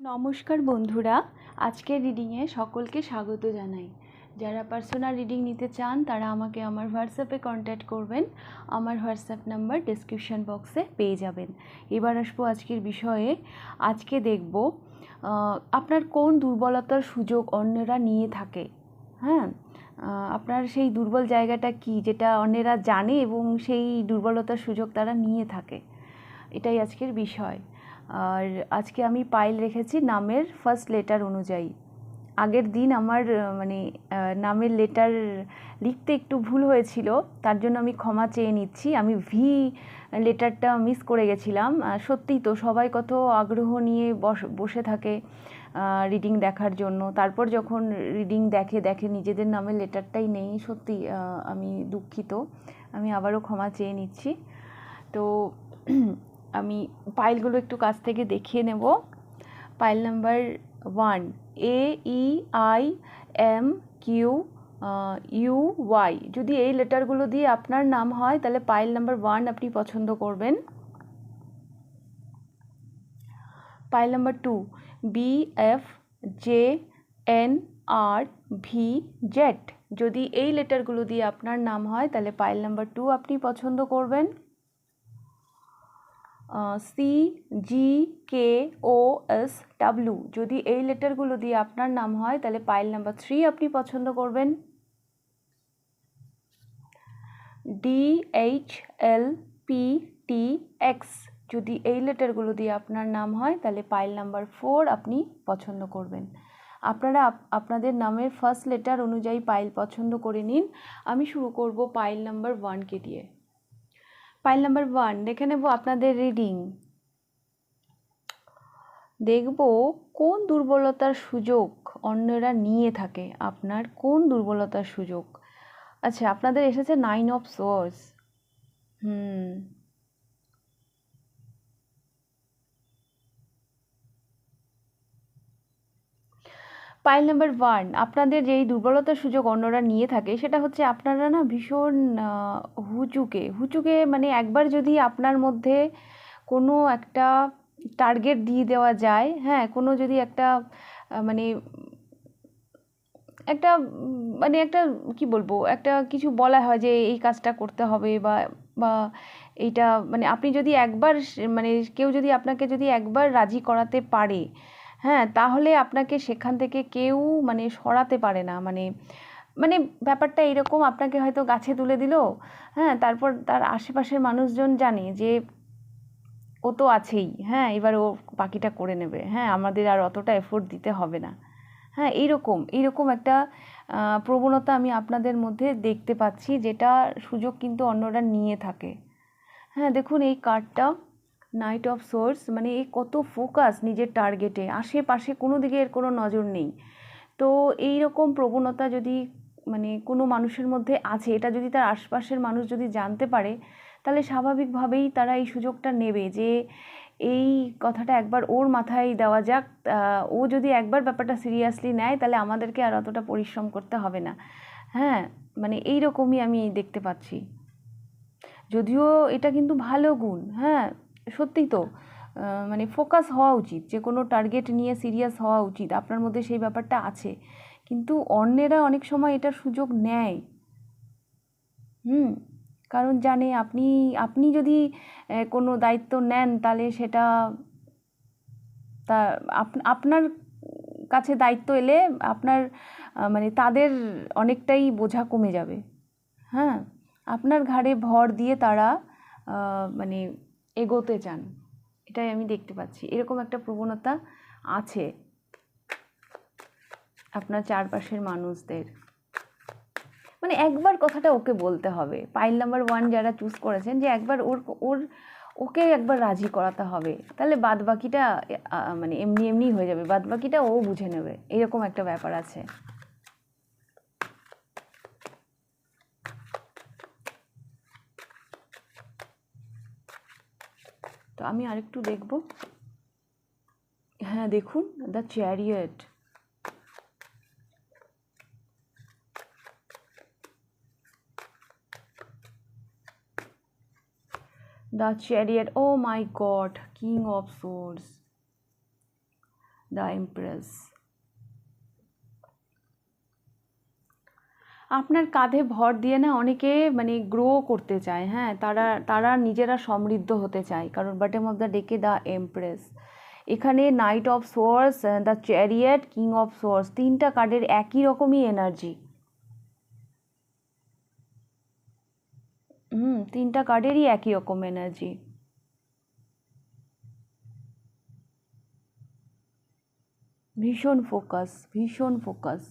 নমস্কার বন্ধুরা, আজকের রিডিংয়ে সকলকে স্বাগত জানাই। যারা পার্সোনাল রিডিং নিতে চান তারা আমাকে আমার হোয়াটসঅ্যাপে কন্ট্যাক্ট করবেন। আমার হোয়াটসঅ্যাপ নাম্বার ডেসক্রিপশন বক্সে পেয়ে যাবেন। এবার আসবো আজকের বিষয়ে। আজকে দেখব আপনার কোন দুর্বলতার সুযোগ অন্যরা নিয়ে থাকে। হ্যাঁ, আপনার সেই দুর্বল জায়গাটা কি, যেটা অন্যরা জানে এবং সেই দুর্বলতার সুযোগ তারা নিয়ে থাকে, এটাই আজকের বিষয়। আর আজকে আমি পাইল রেখেছি নামের ফার্স্ট লেটার অনুযায়ী। আগের দিন আমার নামের লেটার লিখতে একটু ভুল হয়েছিল, তার জন্য আমি ক্ষমা চেয়ে নিচ্ছি। আমি ভি লেটারটা মিস করে গেছিলাম। সত্যিই তো সবাই কত আগ্রহ নিয়ে বসে থাকে রিডিং দেখার জন্য, তারপর যখন রিডিং দেখে নিজেদের নামের লেটারটাই নেই। সত্যি আমি দুঃখিত, আমি আবারও ক্ষমা চেয়ে নিচ্ছি। তো আমি পাইলগুলো একটু কাছ থেকে দেখিয়ে নেব। Pile number 1, AEIMQUY। যদি এই লেটারগুলো দিয়ে আপনার নাম হয় তাহলে পাইল নাম্বার 1 আপনি পছন্দ করবেন। Pile number 2, BFJNRVZ। যদি এই লেটারগুলো দিয়ে আপনার নাম হয় তাহলে পাইল নাম্বার 2 আপনি পছন্দ করবেন। CGKOSW। যদি এই লেটারগুলো দিয়ে আপনার নাম হয় তাহলে পাইল নাম্বার 3 আপনি পছন্দ করবেন। DHLPTX। যদি এই লেটারগুলো দিয়ে আপনার নাম হয় তাহলে পাইল নাম্বার 4 আপনি পছন্দ করবেন। আপনারা আপনাদের নামের ফার্স্ট লেটার অনুযায়ী পাইল পছন্দ করে নিন। আমি শুরু করব পাইল নাম্বার 1কে দিয়ে। পাইল নাম্বার 1 দেখে নেব আপনাদের রিডিং। দেখব কোন দুর্বলতার সুযোগ অন্যরা নিয়ে থাকে, আপনার কোন দুর্বলতার সুযোগ। আচ্ছা, আপনাদের এসেছে 9 অফ সোর্স। পাইল নাম্বার 1, আপনাদের যেই দুর্বলতার সুযোগ অন্যরা নিয়ে থাকে সেটা হচ্ছে আপনারা না ভীষণ হুচুকে মানে একবার যদি আপনার মধ্যে কোনো একটা টার্গেট দিয়ে দেওয়া যায়, হ্যাঁ, কোনো যদি একটা মানে একটা মানে একটা কি বলবো, একটা কিছু বলা হয় যে এই কাজটা করতে হবে বা বা এইটা মানে আপনি যদি একবার মানে কেউ যদি আপনাকে যদি একবার রাজি করাতে পারে, হ্যাঁ, তাহলে আপনাকে সেখান থেকে কেউ মানে সরাতে পারে না। মানে মানে ব্যাপারটা এরকম, আপনাকে হয়তো গাছে তুলে দিল, হ্যাঁ, তারপর তার আশেপাশের মানুষজন জানে যে ও তো আছেই, হ্যাঁ, এবার ও বাকিটা করে নেবে, হ্যাঁ, আমাদের আর অতটা এফোর্ট দিতে হবে না। হ্যাঁ, এইরকম একটা প্রবণতা আমি আপনাদের মধ্যে দেখতে পাচ্ছি, যেটা সুযোগ কিন্তু অন্যরা নিয়ে থাকে। হ্যাঁ, দেখুন এই কার্ডটা নাইট অফ সোর্স, মানে এই কত ফোকাস নিজের টার্গেটে, আশেপাশে কোনো দিকে এর কোনো নজর নেই। তো এই রকম প্রবণতা যদি মানে কোনো মানুষের মধ্যে আছে, এটা যদি তার আশপাশের মানুষ যদি জানতে পারে, তাহলে স্বাভাবিকভাবেই তারা এই সুযোগটা নেবে যে এই কথাটা একবার ওর মাথায় দেওয়া যাক, ও যদি একবার ব্যাপারটা সিরিয়াসলি নেয় তাহলে আমাদেরকে আর অতটা পরিশ্রম করতে হবে না। হ্যাঁ, মানে এই রকমই আমি দেখতে পাচ্ছি। যদিও এটা কিন্তু ভালো গুণ, হ্যাঁ, সত্যিই তো মানে ফোকাস হওয়া উচিত, যে কোনো টার্গেট নিয়ে সিরিয়াস হওয়া উচিত, আপনার মধ্যে সেই ব্যাপারটা আছে। কিন্তু অন্যেরা অনেক সময় এটার সুযোগ নেয়। কারণ জানে আপনি আপনি যদি কোনো দায়িত্ব নেন তাহলে সেটা তা আপনার কাছে দায়িত্ব এলে আপনার মানে তাদের অনেকটাই বোঝা কমে যাবে। হ্যাঁ, আপনার ঘাড়ে ভর দিয়ে তারা মানে এগোতে চান, এটাই আমি দেখতে পাচ্ছি। এরকম একটা প্রবণতা আছে আপনার চারপাশের মানুষদের। মানে একবার কথাটা ওকে বলতে হবে। পাইল নাম্বার 1 যারা চুজ করেছেন, যে একবার ওকে একবার রাজি করাতে হবে, তাহলে বাদ বাকিটা মানে এমনি হয়ে যাবে, বাদ বাকিটা ও বুঝে নেবে, এরকম একটা ব্যাপার আছে। তো আমি আরেকটু দেখব। হ্যাঁ, দেখুন the chariot. The Chariot, oh my God, King of Swords. The empress. আপনার কাঁধে ভর দিয়ে না অনেকে মানে গ্রো করতে চায়, হ্যাঁ, তারা তারা নিজেরা সমৃদ্ধ হতে চায়, কারণ বটম অফ দ্য ডেকে দ্য এমপ্রেস। এখানে night of swords, the chariot, king of swords, তিনটা কার্ডের একই রকমই এনার্জি। তিনটা কার্ডেরই একই রকম এনার্জি। ভীষণ ফোকাস, ভীষণ ফোকাস।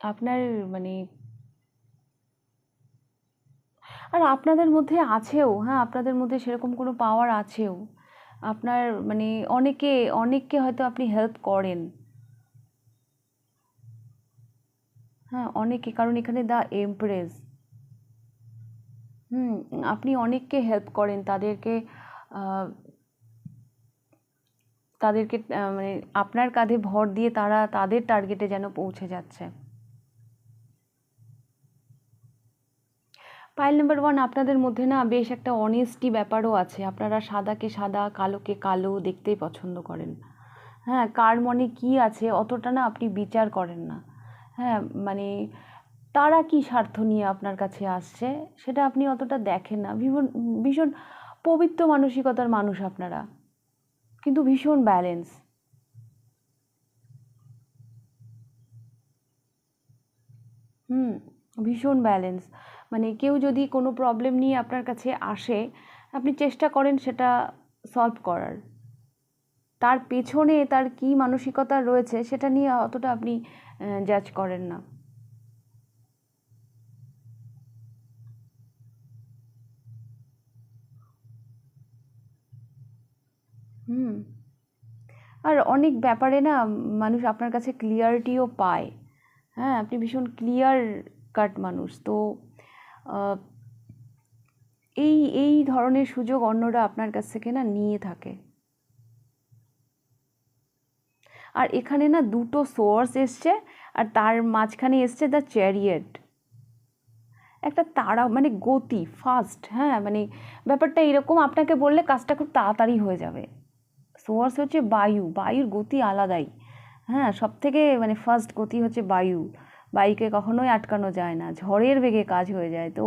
আপনার মানে আর আপনাদের মধ্যে আছেও, হ্যাঁ, আপনাদের মধ্যে সেরকম কোনো পাওয়ার আছেও। আপনার মানে অনেককে হয়তো আপনি হেল্প করেন, হ্যাঁ, অনেকে, কারণ এখানে দ্য এমপ্রেস। হুম, আপনি অনেককে হেল্প করেন, তাদেরকে আহ, তাদেরকে মানে আপনার কাঁধে ভর দিয়ে তারা তাদের টার্গেটে যেন পৌঁছে যাচ্ছে। পাইল নাম্বার 1, আপনাদের মধ্যে না বেশ একটা অনেস্টি ব্যাপারও আছে। আপনারা সাদাকে সাদা, কালোকে কালো দেখতেই পছন্দ করেন। হ্যাঁ, কার মনে কি আছে অতটা না আপনি বিচার করেন না। হ্যাঁ, মানে তারা কি স্বার্থ নিয়ে আপনার কাছে আসছে সেটা আপনি অতটা দেখেন না। ভীষণ ভীষণ পবিত্র মানসিকতার মানুষ আপনারা, কিন্তু ভীষণ ব্যালেন্স। হুম, ভীষণ ব্যালেন্স। মানে কেউ যদি কোনো প্রবলেম নিয়ে আপনার কাছে আসে, আপনি চেষ্টা করেন সেটা সলভ করার। তার পেছনে তার কী মানসিকতা রয়েছে সেটা নিয়ে অতটা আপনি জাজ করেন না। হুম, আর অনেক ব্যাপারে না মানুষ আপনার কাছে ক্লিয়ারিটিও পায়। হ্যাঁ, আপনি ভীষণ ক্লিয়ার কাট মানুষ তো। আহ, এই এই ধরনের সুযোগ অন্যরা আপনার কাছ থেকে না নিয়ে থাকে। আর এখানে না দুটো সোর্স এসছে, আর তার মাঝখানে এসছে দ্য চ্যারিয়েট। একটা তাড়া মানে গতি, ফাস্ট, হ্যাঁ, মানে ব্যাপারটা এরকম, আপনাকে বললে কাজটা খুব তাড়াতাড়ি হয়ে যাবে। সোর্স হচ্ছে বায়ু, বায়ুর গতি আলাদাই। হ্যাঁ, সব থেকে মানে ফার্স্ট গতি হচ্ছে বায়ু। বায়ুকে কখনোই আটকানো যায় না, ঝড়ের বেগে কাজ হয়ে যায়। তো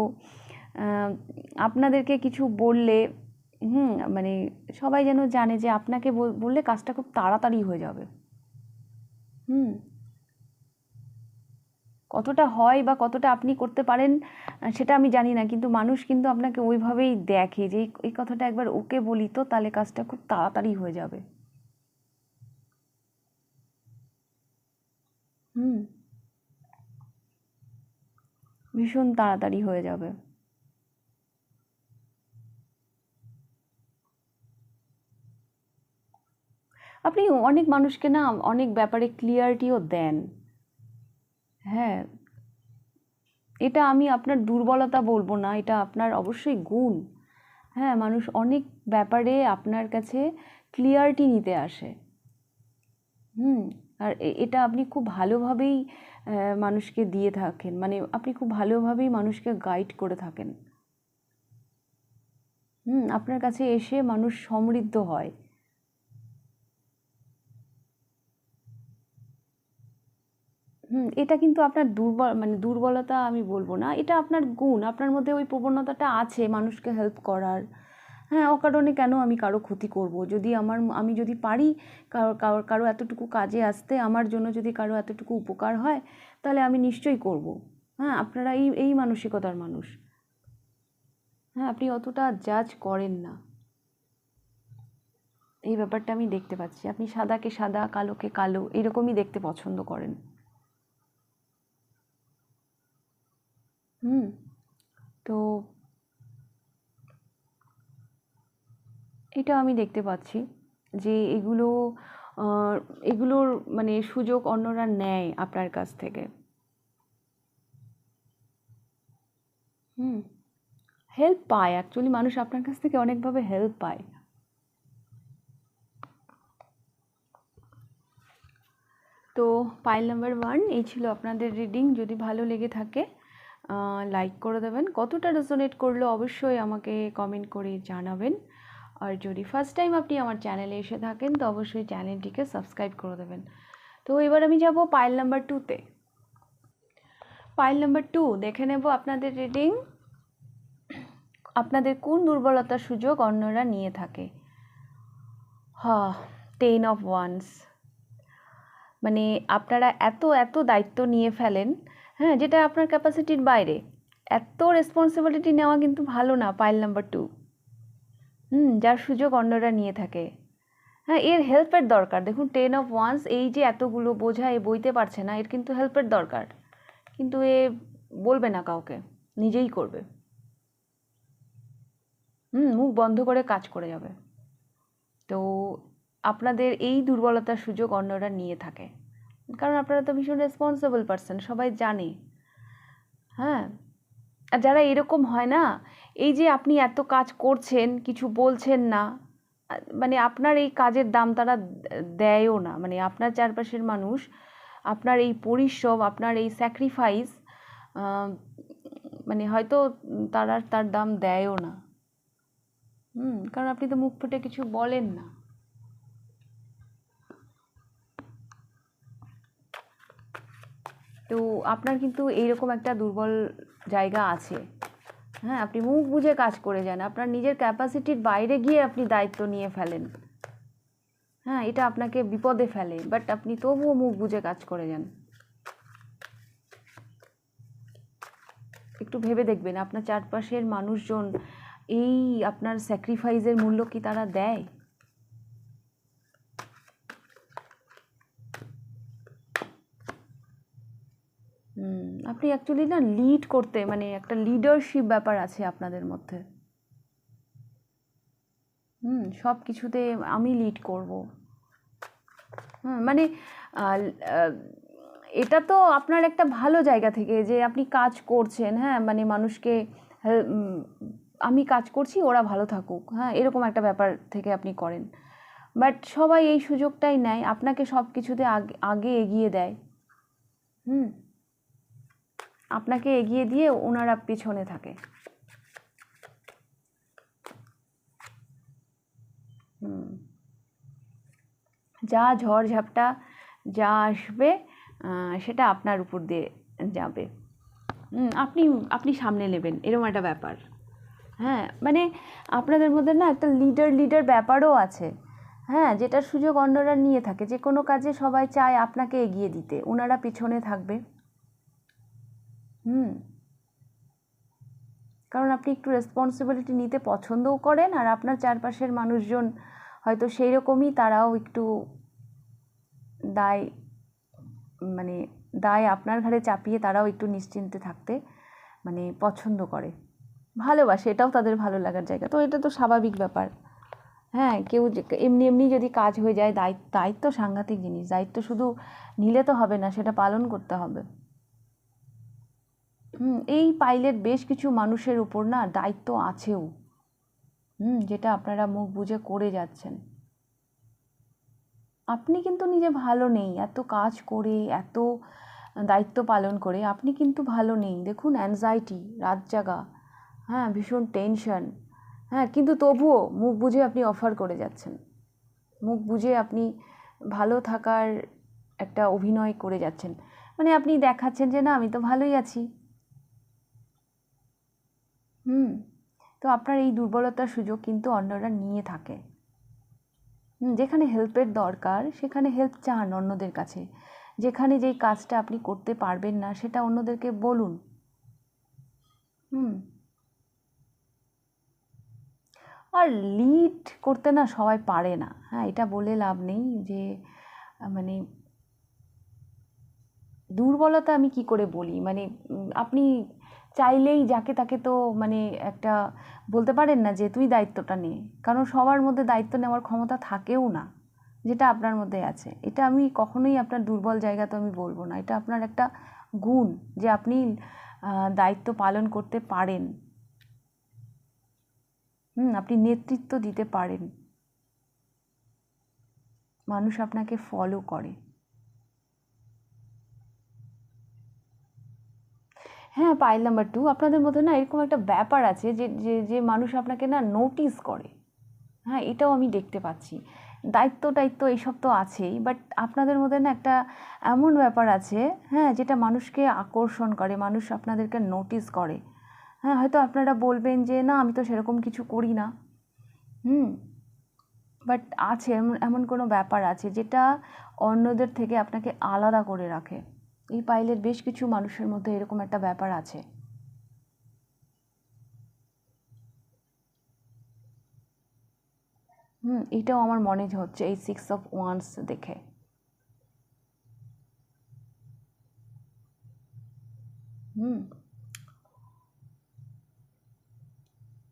আপনাদেরকে কিছু বললে, মানে সবাই যেন জানে যে আপনাকে বললে কাজটা খুব তাড়াতাড়ি হয়ে যাবে। হুম, কতটা হয় বা কতটা আপনি করতে পারেন সেটা আমি জানি না, কিন্তু মানুষ কিন্তু আপনাকে ওইভাবেই দেখে যে এই কথাটা একবার ওকে বলি তো তাহলে কাজটা খুব তাড়াতাড়ি হয়ে যাবে। হুম, ভীষণ তাড়াতাড়ি হয়ে যাবে। আপনি অনেক মানুষকে না অনেক ব্যাপারে ক্লিয়ারিটিও দেন। হ্যাঁ, এটা আমি আপনার দুর্বলতা বলবো না, এটা আপনার অবশ্যই গুণ। হ্যাঁ, মানুষ অনেক ব্যাপারে আপনার কাছে ক্লিয়ারিটি নিতে আসে। হুম, আর এটা আপনি খুব ভালোভাবেই মানুষকে দিয়ে থাকেন, মানে আপনি খুব ভালোভাবেই মানুষকে গাইড করে থাকেন। আপনার কাছে এসে মানুষ সমৃদ্ধ হয়। এটা কিন্তু আপনার মানে দুর্বলতা আমি বলবো না, এটা আপনার গুণ। আপনার মধ্যে ওই প্রবণতাটা আছে মানুষকে হেল্প করার। হ্যাঁ, অকারণে কেন আমি কারো ক্ষতি করব? যদি আমি যদি পারি কারো এতটুকু কাজে আসতে, আমার জন্য যদি কারো এতটুকু উপকার হয়, তাহলে আমি নিশ্চয়ই করব। হ্যাঁ, আপনারা এই এই মানসিকতার মানুষ। হ্যাঁ, আপনি অতটা জাজ করেন না, এই ব্যাপারটা আমি দেখতে পাচ্ছি। আপনি সাদাকে সাদা, কালোকে কালো এরকমই দেখতে পছন্দ করেন। হুম, তো এটা আমি দেখতে পাচ্ছি যে আহ, এগুলোর মানে সুযোগ অন্যরা নেয় আপনার কাছ থেকে। হুম, হেল্প পায়, অ্যাকচুয়ালি মানুষ আপনার কাছ থেকে অনেকভাবে হেল্প পায়। তো পাইল নাম্বার 1 এই ছিল আপনাদের রিডিং। যদি ভালো লেগে থাকে লাইক করে দেবেন। কতটা রেজোনেট করলো অবশ্যই আমাকে কমেন্ট করে জানাবেন। আর যদি ফার্স্ট টাইম আপনি আমার চ্যানেলে এসে থাকেন তো অবশ্যই চ্যানেলটিকে সাবস্ক্রাইব করে দেবেন। তো এবার আমি যাব পাইল নাম্বার 2-তে। পাইল নাম্বার 2 দেখে নেব আপনাদের রিডিং। আপনাদের কোন দুর্বলতার সুযোগ অন্যরা নিয়ে থাকে। 10 অফ ওয়ান্স। মানে আপনারা এত এত দায়িত্ব নিয়ে ফেলেন, হ্যাঁ, যেটা আপনার ক্যাপাসিটির বাইরে। এত রেসপন্সিবিলিটি নেওয়া কিন্তু ভালো না। পাইল নাম্বার 2, যার সুযোগ অন্যরা নিয়ে থাকে। হ্যাঁ, এর হেল্পের দরকার। দেখুন 10 অফ ওয়ান্স, এই যে এতগুলো বোঝা এ বইতে পারছে না, এর কিন্তু হেল্পের দরকার। কিন্তু এ বলবে না কাউকে, নিজেই করবে। মুখ বন্ধ করে কাজ করে যাবে। তো আপনাদের এই দুর্বলতার সুযোগ অন্যরা নিয়ে থাকে, কারণ আপনারা তো ভীষণ রেসপন্সিবল পারসন, সবাই জানে। হ্যাঁ, আর যারা এরকম হয় না, এই যে আপনি এত কাজ করছেন কিছু বলছেন না, মানে আপনার এই কাজের দাম তারা দেয়ও না। মানে আপনার চারপাশের মানুষ আপনার এই পরিশ্রম, আপনার এই স্যাক্রিফাইস, মানে হয়তো তারা তার দাম দেয়ও না। কারণ আপনি তো মুখ ফুটে কিছু বলেন না। তো আপনার কিন্তু এইরকম একটা দুর্বল জায়গা আছে। হ্যাঁ, আপনি মুখ বুঝে কাজ করে যান, আপনার নিজের ক্যাপাসিটির বাইরে গিয়ে আপনি দায়িত্ব নিয়ে ফেলেন। হ্যাঁ, এটা আপনাকে বিপদে ফেলে, বাট আপনি তবুও মুখ বুঝে কাজ করে যান। একটু ভেবে দেখবেন আপনার চারপাশের মানুষজন এই আপনার স্যাক্রিফাইসের মূল্য কি তারা দেয়? আপনি অ্যাকচুয়ালি না লিড করতে, মানে একটা লিডারশিপ ব্যাপার আছে আপনাদের মধ্যে। সব কিছুতে আমি লিড করব। মানে এটা তো আপনার একটা ভালো জায়গা থেকে যে আপনি কাজ করছেন, হ্যাঁ, মানে মানুষকে আমি কাজ করছি ওরা ভালো থাকুক, হ্যাঁ, এরকম একটা ব্যাপার থেকে আপনি করেন। বাট সবাই এই সুযোগটাই নেয়, আপনাকে সব কিছুতে আগে এগিয়ে দেয়। আপনাকে এগিয়ে দিয়ে ওনারা পিছনে থাকে। যা ঝড় ঝাপটা যা আসবে সেটা আপনার উপর দিয়ে যাবে। আপনি আপনি সামনে নেবেন, এরকম একটা ব্যাপার। হ্যাঁ, মানে আপনাদের মধ্যে না একটা লিডার ব্যাপারও আছে। হ্যাঁ, যেটার সুযোগ অন্যরা নিয়ে থাকে। যে কোনো কাজে সবাই চায় আপনাকে এগিয়ে দিতে, ওনারা পিছনে থাকবে। কারণ আপনি একটু রেসপন্সিবিলিটি নিতে পছন্দও করেন, আর আপনার চারপাশের মানুষজন হয়তো সেই রকমই, তারাও একটু দায়, মানে দায় আপনার ঘাড়ে চাপিয়ে তারাও একটু নিশ্চিন্তে থাকতে মানে পছন্দ করে, ভালোবাসে। এটাও তাদের ভালো লাগার জায়গা। তো এটা তো স্বাভাবিক ব্যাপার। হ্যাঁ, কেউ এমনি এমনি যদি কাজ হয়ে যায়, দায়িত্ব সাংঘাতিক জিনিস। দায়িত্ব শুধু নিলে তো হবে না, সেটা পালন করতে হবে। এই পাইলের বেশ কিছু মানুষের উপর না দায়িত্ব আছেও, যেটা আপনারা মুখ বুজে করে যাচ্ছেন। আপনি কিন্তু নিজে ভালো নেই, এত কাজ করে এত দায়িত্ব পালন করে আপনি কিন্তু ভালো নেই। দেখুন, অ্যাংজাইটি, রাত জাগা, হ্যাঁ, ভীষণ টেনশন, হ্যাঁ, কিন্তু তবুও মুখ বুঝে আপনি অফার করে যাচ্ছেন। মুখ বুঝে আপনি ভালো থাকার একটা অভিনয় করে যাচ্ছেন। মানে আপনি দেখাচ্ছেন যে না, আমি তো ভালোই আছি। তো আপনার এই দুর্বলতার সুযোগ কিন্তু অন্যরা নিয়ে থাকে। যেখানে হেল্পের দরকার সেখানে হেল্প চান অন্যদের কাছে। যেখানে যেই কাজটা আপনি করতে পারবেন না সেটা অন্যদেরকে বলুন। আর লিড করতে না সবাই পারে না। হ্যাঁ, এটা বলে লাভ নেই যে মানে দুর্বলতা আমি কি করে বলি। মানে আপনি চাইলেই যাকে তাকে তো মানে একটা বলতে পারেন না যে তুই দায়িত্বটা নে, কারণ সবার মধ্যে দায়িত্ব নেওয়ার ক্ষমতা থাকেও না, যেটা আপনার মধ্যে আছে। এটা আমি কখনোই আপনার দুর্বল জায়গা তো আমি বলবো না, এটা আপনার একটা গুণ যে আপনি দায়িত্ব পালন করতে পারেন। আপনি নেতৃত্ব দিতে পারেন, মানুষ আপনাকে ফলো করে। হ্যাঁ, পাইল নাম্বার 2 আপনাদের মধ্যে না এরকম একটা ব্যাপার আছে যে যে যে মানুষ আপনাকে না নোটিস করে। হ্যাঁ, এটাও আমি দেখতে পাচ্ছি। দায়িত্ব এইসব তো আছেই, বাট আপনাদের মধ্যে না একটা এমন ব্যাপার আছে, হ্যাঁ, যেটা মানুষকে আকর্ষণ করে, মানুষ আপনাদেরকে নোটিস করে। হ্যাঁ, হয়তো আপনারা বলবেন যে না আমি তো সেরকম কিছু করি না, বাট আছে এমন এমন কোনো ব্যাপার আছে যেটা অন্যদের থেকে আপনাকে আলাদা করে রাখে। এই পাইলের বেশ কিছু মানুষের মধ্যে এরকম একটা ব্যাপার আছে। এটাও আমার মনে হচ্ছে এই 6 অফ ওয়ান্স দেখে।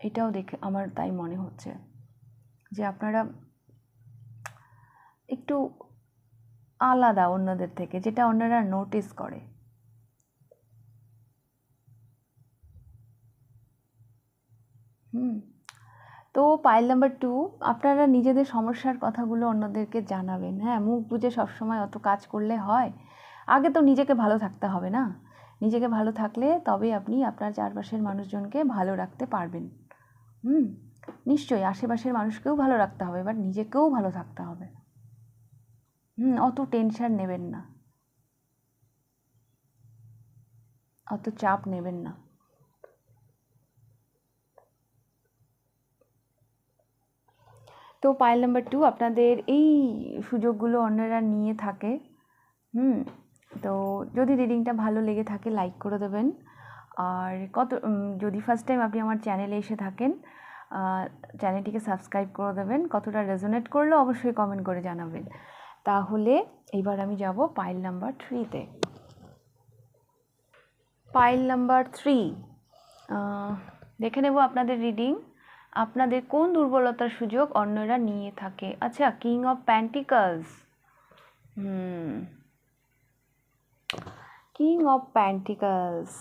এটাও দেখে আমার তাই মনে হচ্ছে যে আপনারা একটু আলাদা অন্যদের থেকে, যেটা অন্যরা নোটিস করে। তো পাইল নাম্বার 2 আপনারা নিজেদের সমস্যার কথাগুলো অন্যদেরকে জানাবেন। হ্যাঁ, মুখ বুজে সবসময় অত কাজ করলে হয়? আগে তো নিজেকে ভালো থাকতে হবে না? নিজেকে ভালো থাকলে তবে আপনি আপনার চারপাশের মানুষজনকে ভালো রাখতে পারবেন। নিশ্চয়ই আশেপাশের মানুষকেও ভালো রাখতে হবে, বাট নিজেকেও ভালো থাকতে হবে। অত টেনশন নেবেন না, অত চাপ নেবেন না। তো পাইল নাম্বার 2 আপনাদের এই সুযোগগুলো অন্যরা নিয়ে থাকে। তো যদি রিডিংটা ভালো লেগে থাকে লাইক করে দেবেন। আর যদি ফার্স্ট টাইম আপনি আমার চ্যানেলে এসে থাকেন, চ্যানেলটিকে সাবস্ক্রাইব করে দেবেন। কতটা রেজোনেট করলো অবশ্যই কমেন্ট করে জানাবেন। তাহলে এবার আমি যাব পাইল নাম্বার 3-তে। পাইল নাম্বার 3 দেখে নেব আপনাদের রিডিং। আপনাদের কোন দুর্বলতার সুযোগ অন্যরা নিয়ে থাকে? আচ্ছা, king of pentacles. King of pentacles,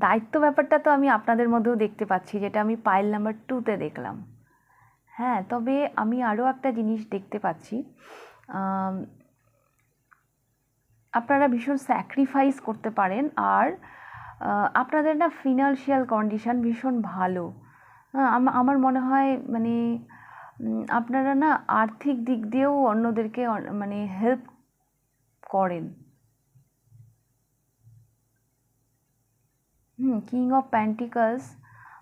দায়িত্ব ব্যাপারটা তো আমি আপনাদের মধ্যেও দেখতে পাচ্ছি, যেটা আমি পাইল নাম্বার 2-তে দেখলাম। হ্যাঁ, তবে আমি আরও একটা জিনিস দেখতে পাচ্ছি, আপনারা ভীষণ স্যাক্রিফাইস করতে পারেন। আর আপনাদের না ফিনান্সিয়াল কন্ডিশন ভীষণ ভালো। আমার মনে হয় মানে আপনারা না আর্থিক দিক দিয়েও অন্যদেরকে মানে হেল্প করেন। কিং অফ প্যান্টিকলস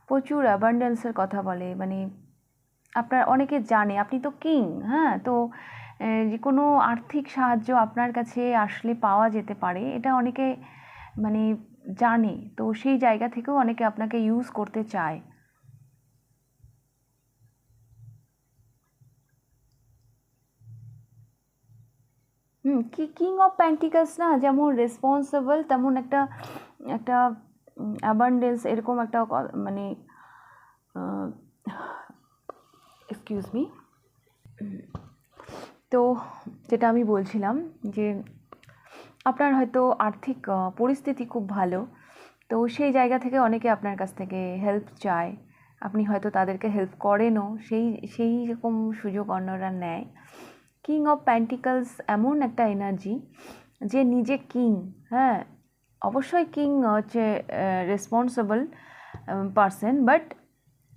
প্রচুর অ্যাবান্ডেন্সের কথা বলে, মানে আপনার অনেকে জানে আপনি তো কিং। হ্যাঁ, তো যে কোনো আর্থিক সাহায্য আপনার কাছে আসলে পাওয়া যেতে পারে, এটা অনেকে মানে জানে। তো সেই জায়গা থেকেও অনেকে আপনাকে ইউজ করতে চায়। কিং অফ প্যান্টিকলস না যেমন রেসপন্সিবল, তেমন একটা একটা অ্যাবান্ডেন্স এরকম একটা মানে এক্সকিউজ মি। তো যেটা আমি বলছিলাম যে আপনার হয়তো আর্থিক পরিস্থিতি খুব ভালো, তো সেই জায়গা থেকে অনেকে আপনার কাছ থেকে হেল্প চায়, আপনি হয়তো তাদেরকে হেল্প করেনও, সেই রকম সুযোগ অন্যরা নেয়। কিং অফ প্যান্টিকলস এমন একটা এনার্জি যে নিজে কিং। হ্যাঁ, অবশ্যই কিং হচ্ছে রেসপন্সিবল পারসন, বাট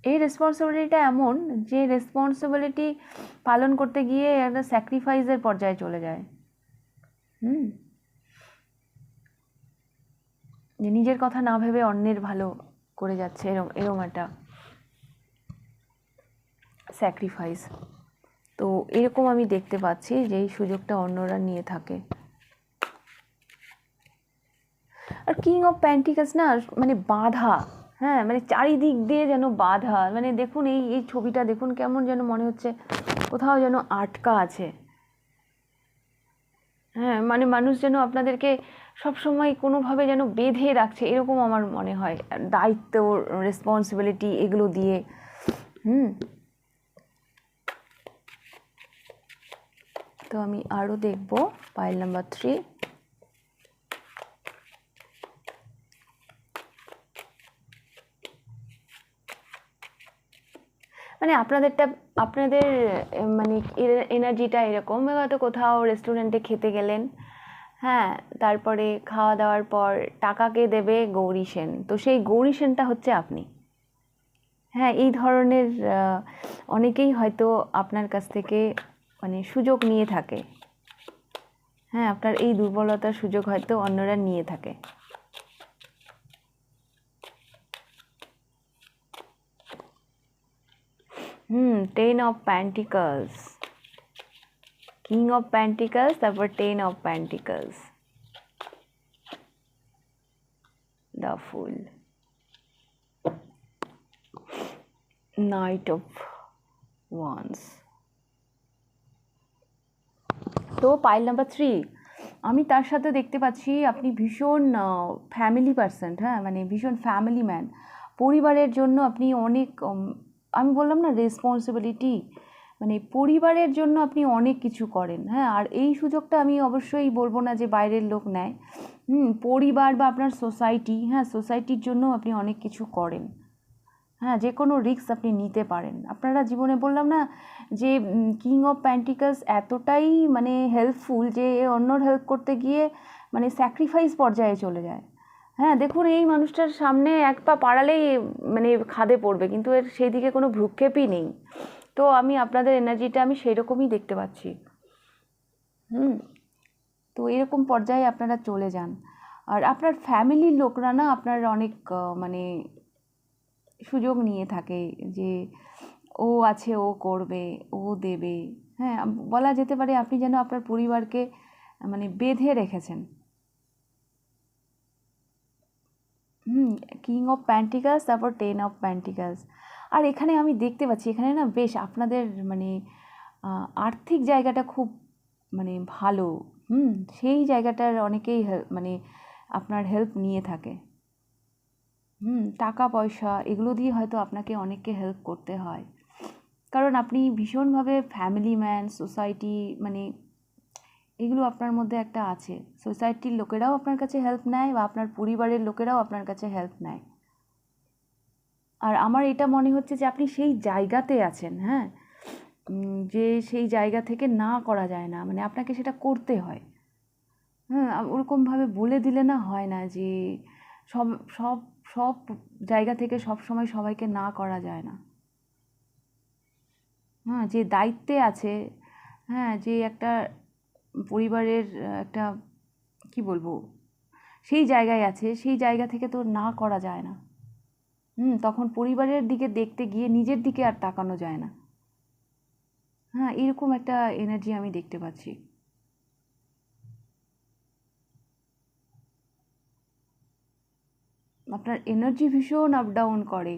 এই রেসপন্সিবিলিটিটা এমন যে রেসপন্সিবিলিটি পালন করতে গিয়ে একটা স্যাক্রিফাইসের পর্যায়ে চলে যায়। যে নিজের কথা না ভেবে অন্যের ভালো করে যাচ্ছে, এরকম একটা স্যাক্রিফাইস। তো এরকম আমি দেখতে পাচ্ছি যে এই সুযোগটা অন্যরা নিয়ে থাকে। আর কিং অফ প্যান্টিকলস না মানে বাধা, হ্যাঁ, মানে চারিদিক দিয়ে যেন বাধা, মানে দেখুন এই ছবিটা দেখুন, কেমন যেন মনে হচ্ছে কোথাও যেন আটকা আছে। হ্যাঁ, মানে মানুষ যেন আপনাদেরকে সবসময় কোনোভাবে যেন বেঁধে রাখছে, এরকম আমার মনে হয়, দায়িত্ব, রেসপন্সিবিলিটি এগুলো দিয়ে। তো আমি আরও দেখব পাইল নাম্বার 3। মানে আপনাদের মানে এনার্জিটা এরকম, হয়তো কোথাও রেস্টুরেন্টে খেতে গেলেন, হ্যাঁ, তারপরে খাওয়া দাওয়ার পর টাকাকে দেবে গৌরী সেন, তো সেই গৌরী সেনটা হচ্ছে আপনি। হ্যাঁ, এই ধরনের অনেকেই হয়তো আপনার কাছ থেকে মানে সুযোগ নিয়ে থাকে। হ্যাঁ, আপনার এই দুর্বলতার সুযোগ হয়তো অন্যরা নিয়ে থাকে। Ten of pentacles, king of pentacles, তারপর ten of pentacles, the fool, knight of wands. তো পাইল নাম্বার 3, আমি তার সাথে দেখতে পাচ্ছি আপনি ভীষণ ফ্যামিলি পারসন। হ্যাঁ, মানে ভীষণ ফ্যামিলি ম্যান। পরিবারের জন্য আপনি অনেক আমি বললাম না রেসপন্সিবিলিটি, মানে পরিবারের জন্য আপনি অনেক কিছু করেন। হ্যাঁ, আর এই সুযোগটা আমি অবশ্যই বলবো না যে বাইরের লোক নেয়। পরিবার বা আপনার সোসাইটি, হ্যাঁ সোসাইটির জন্য আপনি অনেক কিছু করেন। হ্যাঁ, যে কোনো রিস্ক আপনি নিতে পারেন। আপনারা জীবনে বললাম না যে কিং অফ প্যান্টিকলস এতটাই মানে হেল্পফুল যে অন্যর হেল্প করতে গিয়ে মানে স্যাক্রিফাইস পর্যায়ে চলে যায়। হ্যাঁ, দেখুন এই মানুষটার সামনে এক পা বাড়ালেই মানে খাদে পড়বে, কিন্তু এর সেই দিকে কোনো ভ্রুক্ষেপই নেই। তো আমি আপনাদের এনার্জিটা আমি সেই রকমই দেখতে পাচ্ছি। তো এরকম পর্যায়ে আপনারা চলে যান। আর আপনার ফ্যামিলির লোকরা না আপনার অনেক মানে সুযোগ নিয়ে থাকে যে ও আছে, ও করবে, ও দেবে। হ্যাঁ, বলা যেতে পারে আপনি যেন আপনার পরিবারকে মানে বেঁধে রেখেছেন। কিং অফ প্যান্টিকালস, তারপর টেন অফ প্যান্টিকালস। আর এখানে আমি দেখতে পাচ্ছি এখানে না বেশ আপনাদের মানে আর্থিক জায়গাটা খুব মানে ভালো। সেই জায়গাটার অনেকেই মানে আপনার হেল্প নিয়ে থাকে। টাকা পয়সা এগুলো দিয়ে হয়তো আপনাকে অনেককে হেল্প করতে হয়, কারণ আপনি ভীষণভাবে ফ্যামিলি ম্যান। সোসাইটি মানে এগুলো আপনার মধ্যে একটা আছে। সোসাইটির লোকেরাও আপনার কাছে হেল্প নেয় বা আপনার পরিবারের লোকেরাও আপনার কাছে হেল্প নেয়। আর আমার এটা মনে হচ্ছে যে আপনি সেই জায়গাতে আছেন। হ্যাঁ, যে সেই জায়গা থেকে না করা যায় না, মানে আপনাকে সেটা করতে হয়। হ্যাঁ, ওরকমভাবে বলে দিলে না হয় না যে সব সব সব জায়গা থেকে সব সময় সবাইকে না করা যায় না। হ্যাঁ, যে দায়িত্বে আছে, হ্যাঁ যে একটা পরিবারের একটা কি বলবো সেই জায়গায় আছে, সেই জায়গা থেকে তো না করা যায় না। তখন পরিবারের দিকে দেখতে গিয়ে নিজের দিকে আর তাকানো যায় না। হ্যাঁ, এরকম একটা এনার্জি আমি দেখতে পাচ্ছি। আপনার এনার্জি ভীষণ আপ ডাউন করে।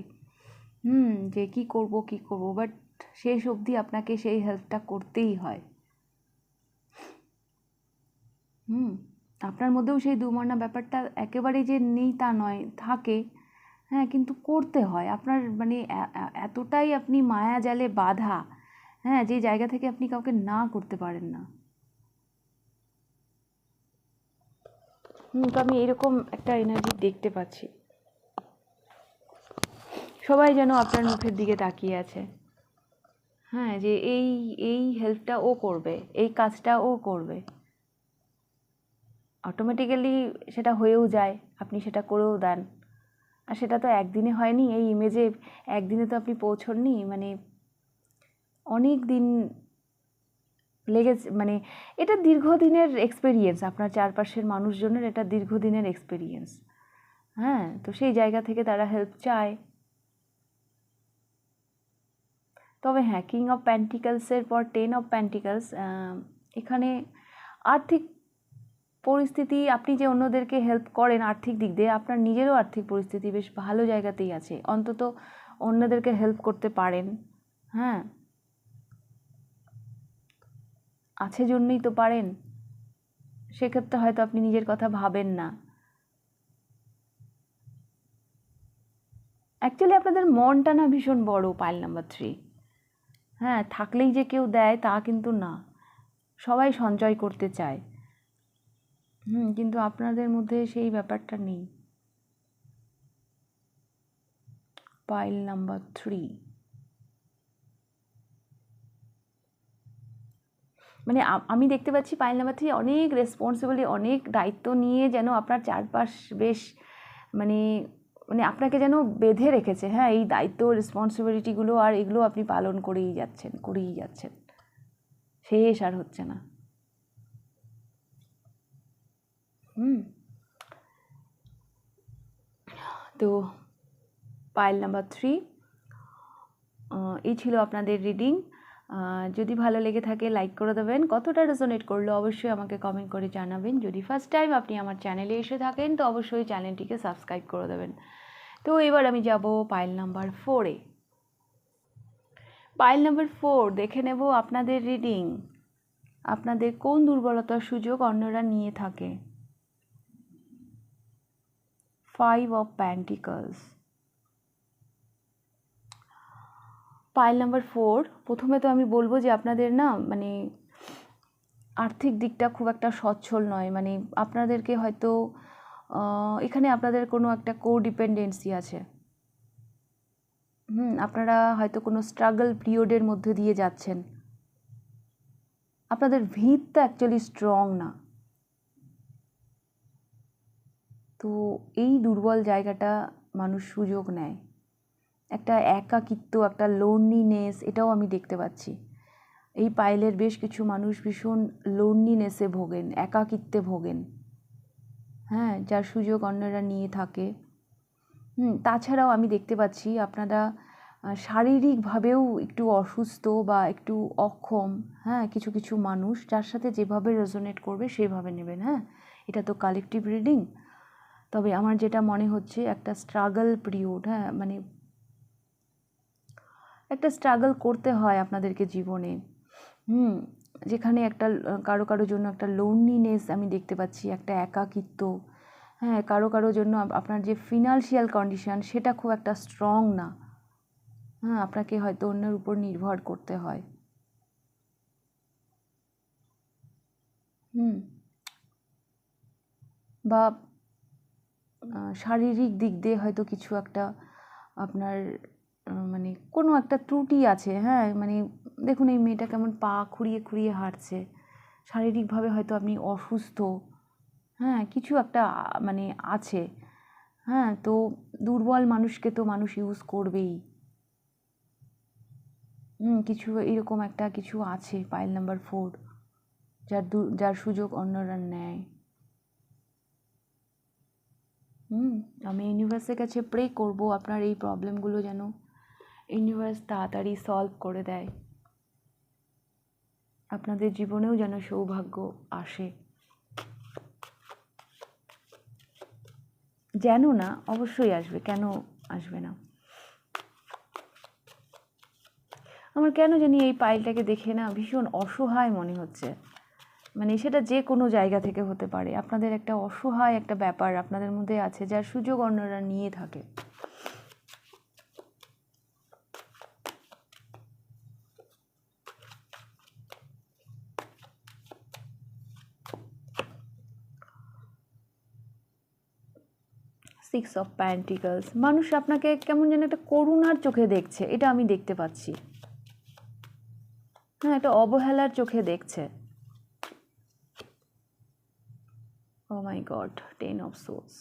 যে কি করব, বাট শেষ অবধি আপনাকে সেই হেল্পটা করতেই হয়। আপনার মধ্যেও সেই দুমানা ব্যাপারটা একেবারেই যে নেই তা নয়, থাকে। হ্যাঁ, কিন্তু করতে হয় আপনার মানে এতটাই আপনি মায়া জালে বাঁধা। হ্যাঁ, যে জায়গা থেকে আপনি কাউকে না করতে পারেন না। তো আমি এরকম একটা এনার্জি দেখতে পাচ্ছি। সবাই যেন আপনার মুখের দিকে তাকিয়ে আছে। হ্যাঁ, যে এই এই হেল্পটা ও করবে, এই কাজটা ও করবে। অটোমেটিক্যালি সেটা হয়েও যায়, আপনি সেটা করেও দেন। আর সেটা তো একদিনে হয়নি, এই ইমেজে একদিনে তো আপনি পৌঁছননি, মানে অনেক দিন লেগেছে। মানে এটা দীর্ঘদিনের এক্সপেরিয়েন্স, আপনার চারপাশের মানুষজনের এটা দীর্ঘদিনের এক্সপেরিয়েন্স। হ্যাঁ, তো সেই জায়গা থেকে তারা হেল্প চায়। তবে হ্যাঁ, কিং অফ প্যান্টিকলসের পর টেন অফ প্যান্টিকলস, এখানে আর্থিক পরিস্থিতি, আপনি যে অন্যদেরকে হেল্প করেন আর্থিক দিক দিয়ে, আপনার নিজেরও আর্থিক পরিস্থিতি বেশ ভালো জায়গাতেই আছে, অন্তত অন্যদেরকে হেল্প করতে পারেন। হ্যাঁ, আছে জন্যই তো পারেন। সেক্ষেত্রে হয়তো আপনি নিজের কথা ভাবেন না। অ্যাকচুয়ালি আপনাদের মনটা না ভীষণ বড়, পাইল নাম্বার 3। হ্যাঁ, থাকলেই যে কেউ দেয় তা কিন্তু না, সবাই সঞ্চয় করতে চায়। কিন্তু আপনাদের মধ্যে সেই ব্যাপারটা নেই। পাইল নাম্বার 3, মানে আমি দেখতে পাচ্ছি পাইল নাম্বার 3 অনেক রেসপন্সিবিলিটি, অনেক দায়িত্ব নিয়ে যেন আপনার চারপাশ বেশ মানে মানে আপনাকে যেন বেঁধে রেখেছে। হ্যাঁ, এই দায়িত্ব রেসপন্সিবিলিটিগুলো আর এগুলো আপনি পালন করেই যাচ্ছেন, শেষ আর হচ্ছে না। তো পাইল নাম্বার 3 এই ছিল আপনাদের রিডিং। যদি ভালো লেগে থাকে লাইক করে দেবেন, কতটা রেজোনেট করলো অবশ্যই আমাকে কমেন্ট করে জানাবেন। যদি ফার্স্ট টাইম আপনি আমার চ্যানেলে এসে থাকেন তো অবশ্যই চ্যানেলটিকে সাবস্ক্রাইব করে দেবেন। তো এবার আমি যাব পাইল নাম্বার 4-এ। পাইল নাম্বার 4 দেখে নেব আপনাদের রিডিং। আপনাদের কোন দুর্বলতার সুযোগ অন্যরা নিয়ে থাকে। 5 অফ পেন্টিকলস। পাইল নাম্বার 4 প্রথমে তো আমি বলবো যে আপনাদের না মানে আর্থিক দিকটা খুব একটা সচ্ছল নয়। মানে আপনাদেরকে হয়তো এখানে আপনাদের কোনো একটা কোডিপেন্ডেন্সি আছে। আপনারা হয়তো কোনো স্ট্রাগল পিরিয়ডের মধ্যে দিয়ে যাচ্ছেন। আপনাদের ভিতটা অ্যাকচুয়ালি স্ট্রং না। তো এই দুর্বল জায়গাটা মানুষ সুযোগ নেয়। একটা একাকিত্ব, একটা লোনলিনেস, এটাও আমি দেখতে পাচ্ছি। এই পাইলের বেশ কিছু মানুষ ভীষণ লোনলিনেসে ভোগেন, একাকিত্বে ভোগেন। হ্যাঁ, যার সুযোগ অন্যরা নিয়ে থাকে। তাছাড়াও আমি দেখতে পাচ্ছি আপনারা শারীরিকভাবেও একটু অসুস্থ বা একটু অক্ষম। হ্যাঁ, কিছু কিছু মানুষ যার সাথে যেভাবে রেজোনেট করবে সেভাবে নেবেন। হ্যাঁ, এটা তো কালেকটিভ রিডিং। তবে আমার যেটা মনে হচ্ছে একটা স্ট্রাগল পিরিয়ড, হ্যাঁ মানে একটা স্ট্রাগল করতে হয় আপনাদেরকে জীবনে। যেখানে একটা কারো জন্য একটা লোনলিনেস আমি দেখতে পাচ্ছি, একটা একাকিত্ব। হ্যাঁ, কারো জন্য আপনার যে ফিনান্সিয়াল কন্ডিশন সেটা খুব একটা স্ট্রং না। হ্যাঁ, আপনাকে হয়তো অন্যের উপর নির্ভর করতে হয়। বা শারীরিক দিক দিয়ে হয়তো কিছু একটা আপনার মানে কোনো একটা ত্রুটি আছে। হ্যাঁ, মানে দেখুন এই মেয়েটা কেমন পা খুঁড়িয়ে খুঁড়িয়ে হাঁটছে, শারীরিকভাবে হয়তো আপনি অসুস্থ। হ্যাঁ, কিছু একটা মানে আছে। হ্যাঁ, তো দুর্বল মানুষকে তো মানুষ ইউজ করবেই। কিছু এরকম একটা কিছু আছে পাইল নাম্বার 4, যার সুযোগ অন্যরা নেয়। আমি ইউনিভার্সের কাছে প্রে করব আপনার এই প্রবলেমগুলো যেন ইউনিভার্স তাড়াতাড়ি সলভ করে দেয়, আপনাদের জীবনেও যেন সৌভাগ্য আসে। যেন না, অবশ্যই আসবে, কেন আসবে না। আমার কেন জানি এই পাইলটাকে দেখে না ভীষণ অসহায় মনে হচ্ছে। মানে সেটা যে কোনো জায়গা থেকে হতে পারে। আপনাদের একটা অসহায় একটা ব্যাপার আপনাদের মধ্যে আছে যার সুযোগ অন্যরা নিয়ে থাকে। Six of pentacles. মানুষ আপনাকে কেমন যেন একটা করুণার চোখে দেখছে, এটা আমি দেখতে পাচ্ছি। হ্যাঁ, একটা অবহেলার চোখে দেখছে। Oh my god, 10 of swords,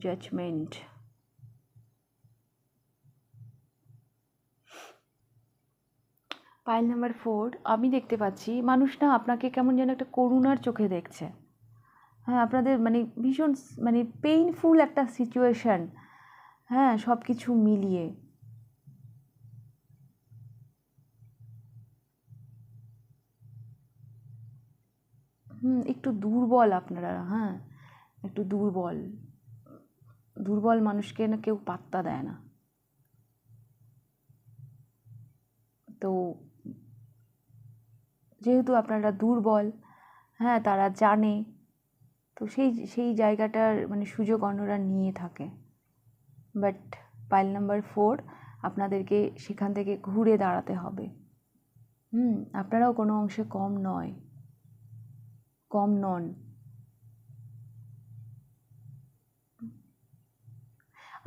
judgement. Pile number 4 আমি দেখতে পাচ্ছি মানুষ না আপনাকে কেমন যেন একটা করুণার চোখে দেখছে। হ্যাঁ, আপনাদের মানে ভীষণ মানে পেইনফুল একটা সিচুয়েশান। হ্যাঁ, সব কিছু মিলিয়ে একটু দুর্বল আপনারা। হ্যাঁ, একটু দুর্বল মানুষকে না কেউ পাত্তা দেয় না। তো যেহেতু আপনারা দুর্বল, হ্যাঁ তারা জানে, তো সেই জায়গাটার মানে সুযোগ অন্যরা নিয়ে থাকে। বাট পাইল নাম্বার 4 আপনাদেরকে সেখান থেকে ঘুরে দাঁড়াতে হবে। আপনারাও কোনো অংশে কম নন।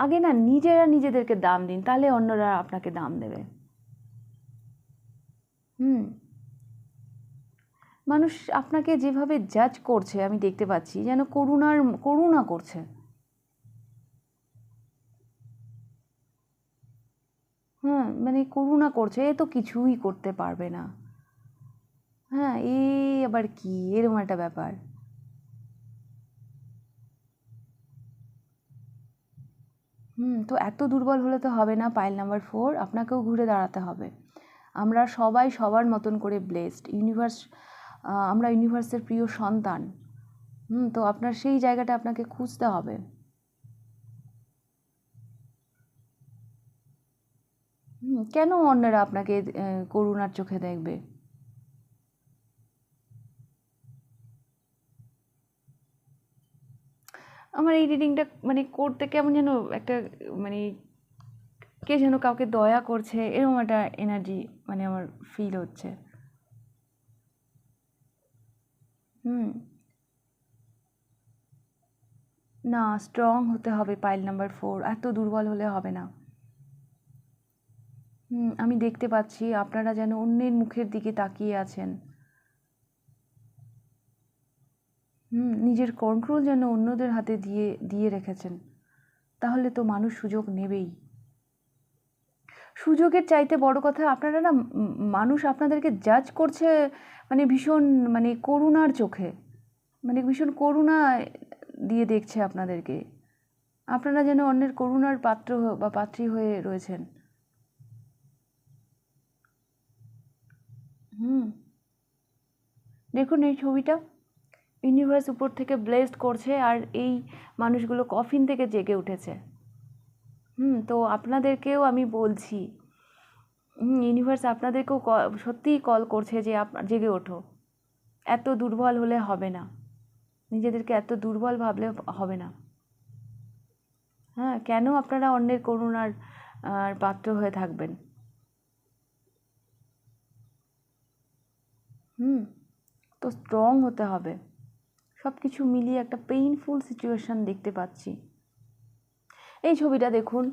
আগে না নিজেরা নিজেদেরকে দাম দিন, তাহলে অন্যরা আপনাকে দাম দেবে। মানুষ আপনাকে যেভাবে জাজ করছে আমি দেখতে পাচ্ছি, যেন করুণা করছে। হ্যাঁ, মানে করুণা করছে, এ তো কিছুই করতে পারবে না। হ্যাঁ, এ আবার কি, এরকম একটা ব্যাপার। তো এত দুর্বল হলে তো হবে না। পাইল নাম্বার 4, আপনাকেও ঘুরে দাঁড়াতে হবে। আমরা সবাই সবার মতন করে ব্লেসড। আমরা ইউনিভার্সের প্রিয় সন্তান। তো আপনার সেই জায়গাটা আপনাকে খুঁজতে হবে। কেন অন্যরা আপনাকে করুণার চোখে দেখবে? আমার এই রিডিংটা মানে করতে কেমন যেন একটা, মানে কে যেন কাউকে দয়া করছে, এরকম একটা এনার্জি মানে আমার ফিল হচ্ছে। হুম না, স্ট্রং হতে হবে পাইল নাম্বার 4, এত দুর্বল হলে হবে না। আমি দেখতে পাচ্ছি আপনারা যেন অন্যের মুখের দিকে তাকিয়ে আছেন। নিজের কন্ট্রোল যেন অন্যদের হাতে দিয়ে রেখেছেন। তাহলে তো মানুষ সুযোগ নেবেই। সুযোগের চাইতে বড় কথা, আপনারা না, মানুষ আপনাদেরকে জাজ করছে মানে ভীষণ, মানে করুণার চোখে, মানে ভীষণ করুণা দিয়ে দেখছে আপনাদেরকে। আপনারা যেন অন্যের করুণার পাত্র বা পাত্রী হয়ে রয়েছেন। দেখুন এই ছবিটা, ইউনিভার্স উপর থেকে ব্লেসড করছে, আর এই মানুষগুলো কফিন থেকে জেগে উঠেছে। তো আপনাদেরকেও আমি বলছি, ইউনিভার্স আপনাদেরকেও সত্যিই কল করছে যে জেগে ওঠো। এত দুর্বল হলে হবে না, নিজেদেরকে এত দুর্বল ভাবলে হবে না। কেন আপনারা অন্যের করুণার পাত্র হয়ে থাকবেন? তো স্ট্রং হতে হবে। সব কিছু মিলিয়ে একটা পেইনফুল সিচুয়েশন দেখতে পাচ্ছি। এই ছবিটা দেখুন,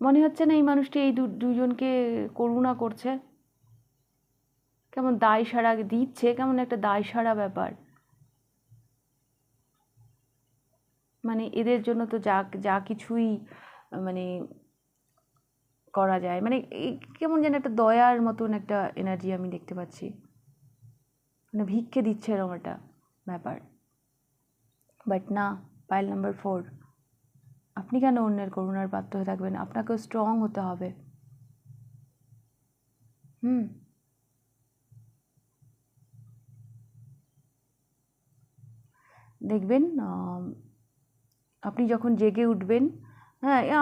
মনে হচ্ছে না এই মানুষটি এই দুজনকে করুণা করছে? কেমন দায় সারা দিচ্ছে, কেমন একটা দায় সারা ব্যাপার। মানে এদের জন্য তো যা কিছুই মানে করা যায়, মানে কেমন যেন একটা দয়ার মতন একটা এনার্জি আমি দেখতে পাচ্ছি, মানে ভিক্ষে দিচ্ছে এরকম একটা ব্যাপার। বাট না, পাইল নাম্বার 4, আপনি কেন অন্যের করুণার পাত্র হয়ে থাকবেন? আপনাকেও স্ট্রং হতে হবে। দেখবেন আপনি যখন জেগে উঠবেন,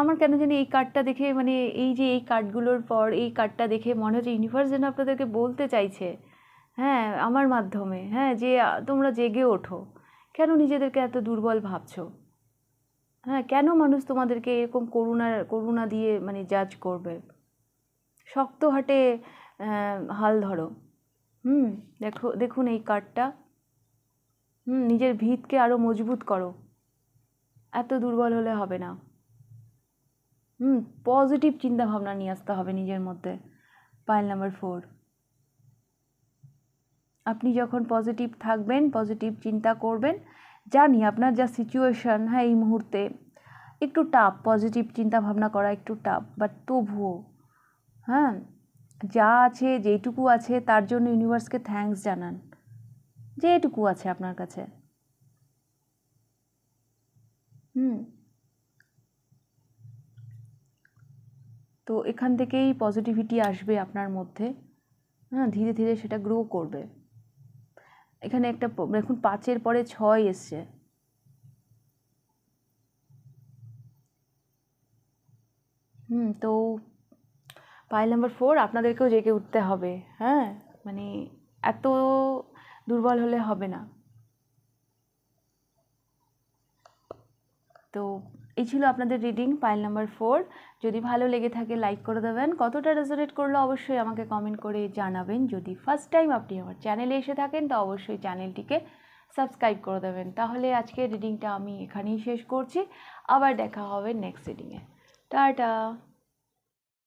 আমার কেন জানি এই কার্ডটা দেখে, মানে এই যে এই কার্ডগুলোর পর এই কার্ডটা দেখে মনে হচ্ছে ইউনিভার্স যেন আপনাদেরকে বলতে চাইছে, আমার মাধ্যমে, যে তোমরা জেগে ওঠো। কেন নিজেদেরকে এত দুর্বল ভাবছো? কেন মানুষ তোমাদেরকে এরকম করুণা দিয়ে মানে জাজ করবে? শক্ত হাটে হাল ধরো। দেখুন এই কার্ডটা, নিজের ভিতকে আরও মজবুত করো। এত দুর্বল হলে হবে না। পজিটিভ চিন্তা ভাবনা নিয়ে আসতে হবে নিজের মধ্যে। পাইল নাম্বার 4, আপনি যখন পজিটিভ থাকবেন, পজিটিভ চিন্তা করবেন, জানি আপনার যা সিচুয়েশন, এই মুহূর্তে একটু টাফ, পজিটিভ চিন্তা ভাবনা করা একটু টাফ, বাট তবুও যা আছে, যেইটুকু আছে তার জন্য ইউনিভার্সকে থ্যাঙ্কস জানান, যেটুকু আছে আপনার কাছে। তো এখান থেকেই পজিটিভিটি আসবে আপনার মধ্যে, ধীরে ধীরে সেটা গ্রো করবে। এখানে একটা দেখুন 5-এর পরে 6 এসছে। তো পাইল নাম্বার 4, আপনাদেরকেও জেগে উঠতে হবে। মানে এত দুর্বল হলে হবে না। তো এই ছিল আপনাদের রিডিং পাইল নাম্বার 4। যদি ভালো লেগে থাকে লাইক করে দেবেন, কতটা রেজোনেট করলো অবশ্যই আমাকে কমেন্ট করে জানাবেন। যদি ফার্স্ট টাইম আপনি আমার চ্যানেলে এসে থাকেন তো অবশ্যই চ্যানেলটিকে সাবস্ক্রাইব করে দেবেন। তাহলে আজকের রিডিংটা আমি এখানেই শেষ করছি, আবার দেখা হবে নেক্সট রিডিংয়ে। টাটা।